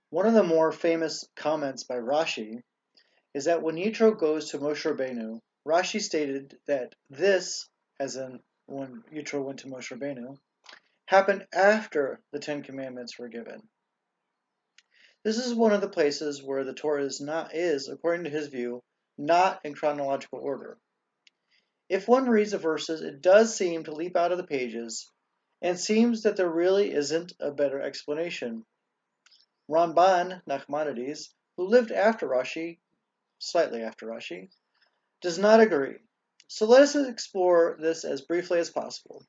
One of the more famous comments by Rashi is that when Yitro goes to Moshe Rabbeinu, Rashi stated that this, as in when Yitro went to Moshe Rabbeinu, happened after the Ten Commandments were given. This is one of the places where the Torah is, according to his view, not in chronological order. If one reads the verses, it does seem to leap out of the pages, and seems that there really isn't a better explanation. Ramban, Nachmanides, who lived after Rashi, slightly after Rashi, does not agree. So let us explore this as briefly as possible.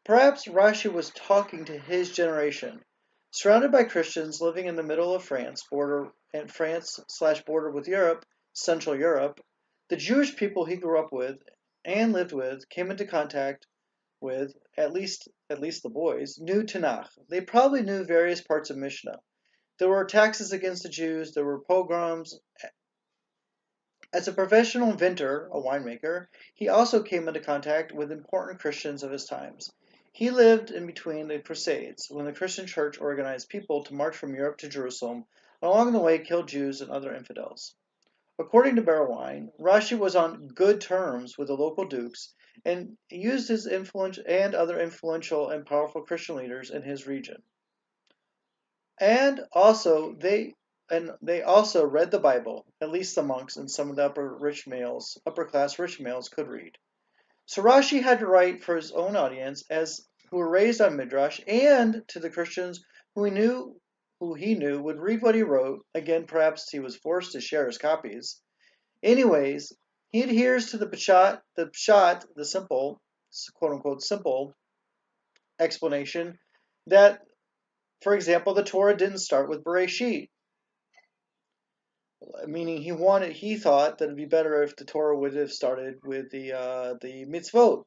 Perhaps Rashi was talking to his generation, surrounded by Christians living in the middle of France, border with Europe, Central Europe. The Jewish people he grew up with and lived with came into contact with, at least the boys, knew Tanakh. They probably knew various parts of Mishnah. There were taxes against the Jews, there were pogroms. As a professional inventor, a winemaker, he also came into contact with important Christians of his times. He lived in between the Crusades, when the Christian church organized people to march from Europe to Jerusalem, and along the way killed Jews and other infidels. According to Berwine, Rashi was on good terms with the local dukes and used his influence and other influential and powerful Christian leaders in his region. And also they also read the Bible, at least the monks and some of the upper class rich males could read. So Rashi had to write for his own audience as who were raised on Midrash and to the Christians who he knew would read what he wrote. Again, perhaps he was forced to share his copies. Anyways, he adheres to the pshat, the simple, quote unquote, simple explanation that, for example, the Torah didn't start with Bereshit, meaning he thought that it'd be better if the Torah would have started with the mitzvot.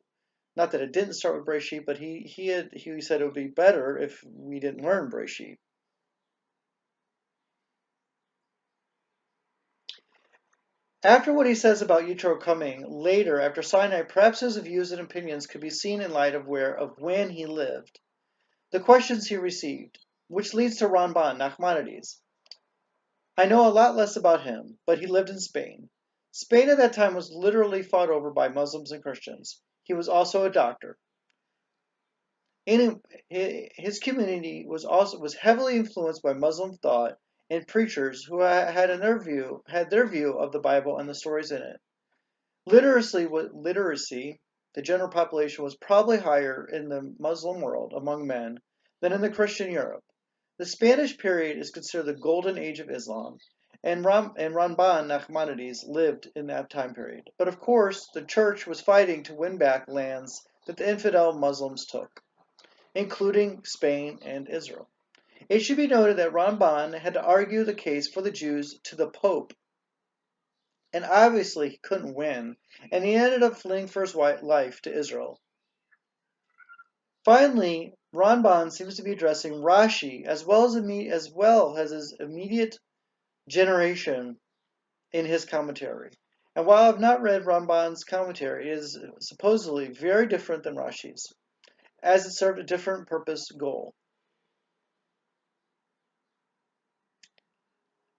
Not that it didn't start with Bereshit, but he said it would be better if we didn't learn Bereshit. After what he says about Yitro coming later after Sinai, perhaps his views and opinions could be seen in light of when he lived, the questions he received, which leads to Ramban, Nachmanides. I know a lot less about him, but he lived in Spain. Spain at that time was literally fought over by Muslims and Christians. He was also a doctor. His community was heavily influenced by Muslim thought and preachers who had their view of the Bible and the stories in it. Literacy, the general population was probably higher in the Muslim world among men than in the Christian Europe. The Spanish period is considered the golden age of Islam, and Ramban Nachmanides lived in that time period. But of course, the church was fighting to win back lands that the infidel Muslims took, including Spain and Israel. It should be noted that Ramban had to argue the case for the Jews to the Pope, and obviously he couldn't win, and he ended up fleeing for his life to Israel. Finally, Ramban seems to be addressing Rashi as well as his immediate generation in his commentary. And while I've not read Ramban's commentary, it is supposedly very different than Rashi's, as it served a different purpose goal.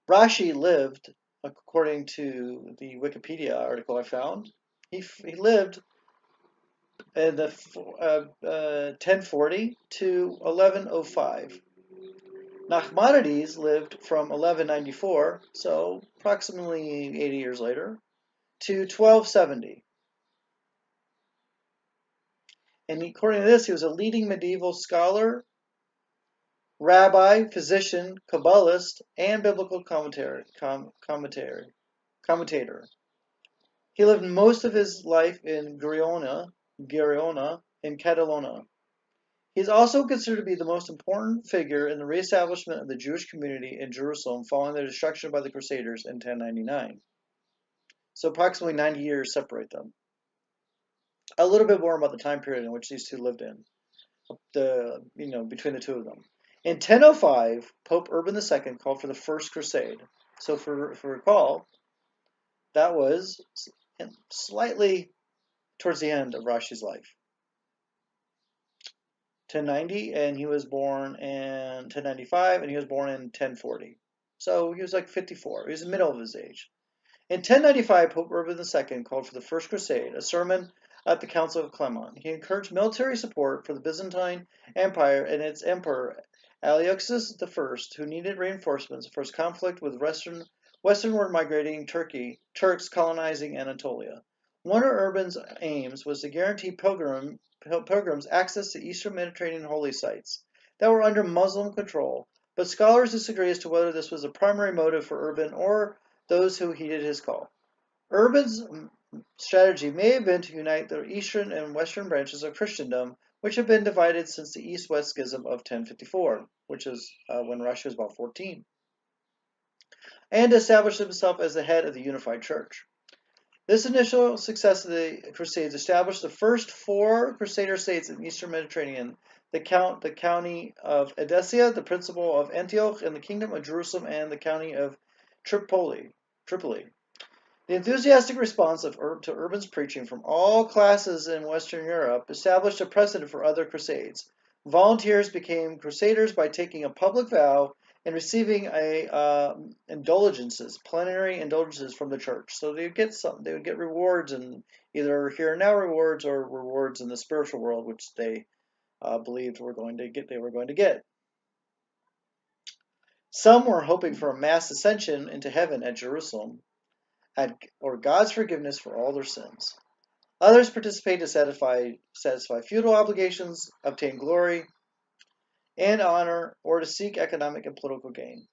Rashi lived, according to the Wikipedia article I found, he lived in the 1040 to 1105. Nachmanides lived from 1194, so approximately 80 years later, to 1270. And according to this, he was a leading medieval scholar, rabbi, physician, Kabbalist, and biblical commentator. He lived most of his life in Girona, in Catalonia. He is also considered to be the most important figure in the reestablishment of the Jewish community in Jerusalem following their destruction by the Crusaders in 1099. So approximately 90 years separate them. A little bit more about the time period in which these two lived in, between the two of them. In 1005, Pope Urban II called for the First Crusade. So for recall, that was slightly towards the end of Rashi's life. 1090, and he was born in 1095, and he was born in 1040. So he was like 54. He was in the middle of his age. In 1095, Pope Urban II called for the First Crusade, a sermon at the Council of Clermont. He encouraged military support for the Byzantine Empire and its emperor Alexius I, who needed reinforcements for his conflict with westernward migrating Turks colonizing Anatolia. One of Urban's aims was to guarantee pilgrims access to Eastern Mediterranean holy sites that were under Muslim control, but scholars disagree as to whether this was a primary motive for Urban or those who heeded his call. Urban's strategy may have been to unite the eastern and western branches of Christendom, which had been divided since the East-West Schism of 1054, which is when Rashi was about 14, and established himself as the head of the unified church. This initial success of the Crusades established the first 4 Crusader states in the Eastern Mediterranean: the county of Edessa, the Principal of Antioch, and the Kingdom of Jerusalem, and the county of Tripoli. The enthusiastic response to Urban's preaching from all classes in Western Europe established a precedent for other crusades. Volunteers became crusaders by taking a public vow and receiving plenary indulgences from the church. So they would get rewards, and either here and now rewards or rewards in the spiritual world, which they believed they were going to get. Some were hoping for a mass ascension into heaven at Jerusalem, or God's forgiveness for all their sins. Others participate to satisfy feudal obligations, obtain glory and honor, or to seek economic and political gain.